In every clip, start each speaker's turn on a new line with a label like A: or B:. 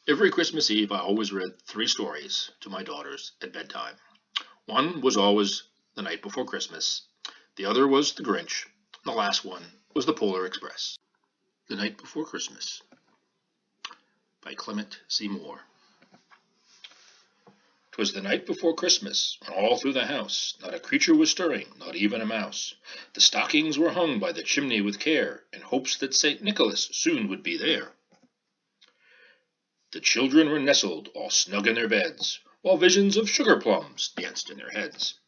A: Every Christmas Eve I always read 3 stories to my daughters at bedtime. One was always The Night Before Christmas, the other was The Grinch, and the last one was The Polar Express. The Night Before Christmas by Clement C. Moore. 'Twas the night before Christmas, and all through the house not a creature was stirring, not even a mouse. The stockings were hung by the chimney with care, in hopes that St. Nicholas soon would be there. The children were nestled all snug in their beds, while visions of sugar plums danced in their heads.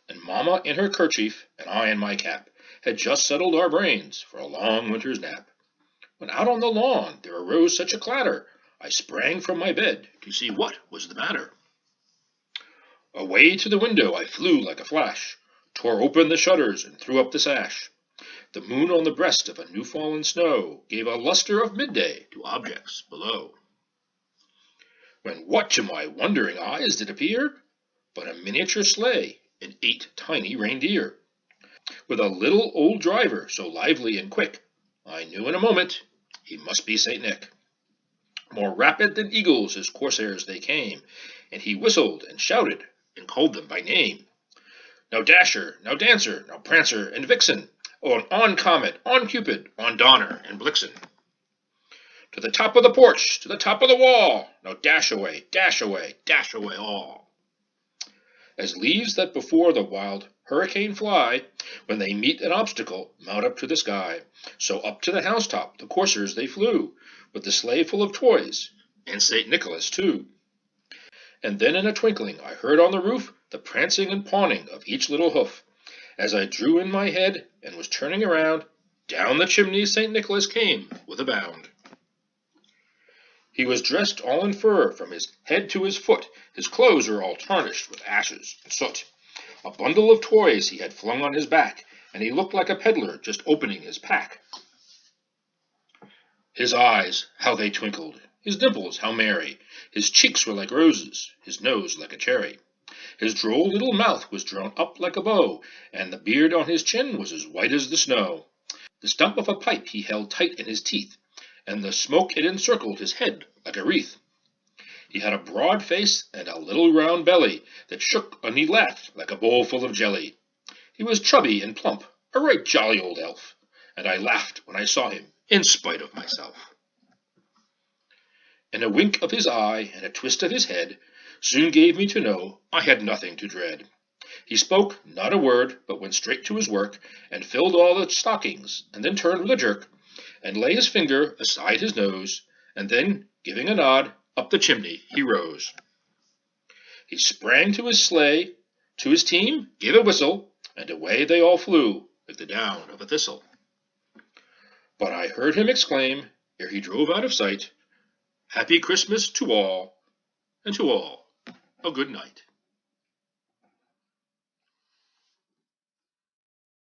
A: And Mamma in her kerchief, and I in my cap, had just settled our brains for a long winter's nap, when out on the lawn there arose such a clatter, I sprang from my bed to see what was the matter. Away to the window I flew like a flash, tore open the shutters and threw up the sash. The moon on the breast of a new-fallen snow gave a lustre of midday to objects below. When what to my wondering eyes did appear but a miniature sleigh and 8 tiny reindeer, with a little old driver so lively and quick, I knew in a moment he must be St. Nick. More rapid than eagles his corsairs they came, and he whistled and shouted and called them by name. Now Dasher, now Dancer, now Prancer and Vixen, on Comet, on Cupid, on Donner and Blixen. To the top of the porch, to the top of the wall, now dash away, dash away, dash away all. As leaves that before the wild hurricane fly, when they meet an obstacle, mount up to the sky, so up to the housetop the coursers they flew, with the sleigh full of toys, and St. Nicholas too. And then in a twinkling I heard on the roof the prancing and pawing of each little hoof. As I drew in my head and was turning around, down the chimney St. Nicholas came with a bound. He was dressed all in fur from his head to his foot, his clothes were all tarnished with ashes and soot. A bundle of toys he had flung on his back, and he looked like a peddler just opening his pack. His eyes, how they twinkled, his dimples, how merry, his cheeks were like roses, his nose like a cherry. His droll little mouth was drawn up like a bow, and the beard on his chin was as white as the snow. The stump of a pipe he held tight in his teeth, and the smoke it encircled his head like a wreath. He had a broad face and a little round belly that shook and he laughed like a bowl full of jelly. He was chubby and plump, a right jolly old elf, and I laughed when I saw him, in spite of myself. And a wink of his eye and a twist of his head soon gave me to know I had nothing to dread. He spoke not a word, but went straight to his work, and filled all the stockings, and then turned with a jerk, and lay his finger aside his nose, and then, giving a nod, up the chimney he rose. He sprang to his sleigh, to his team gave a whistle, and away they all flew like the down of a thistle. But I heard him exclaim, ere he drove out of sight, Happy Christmas to all, and to all a good night.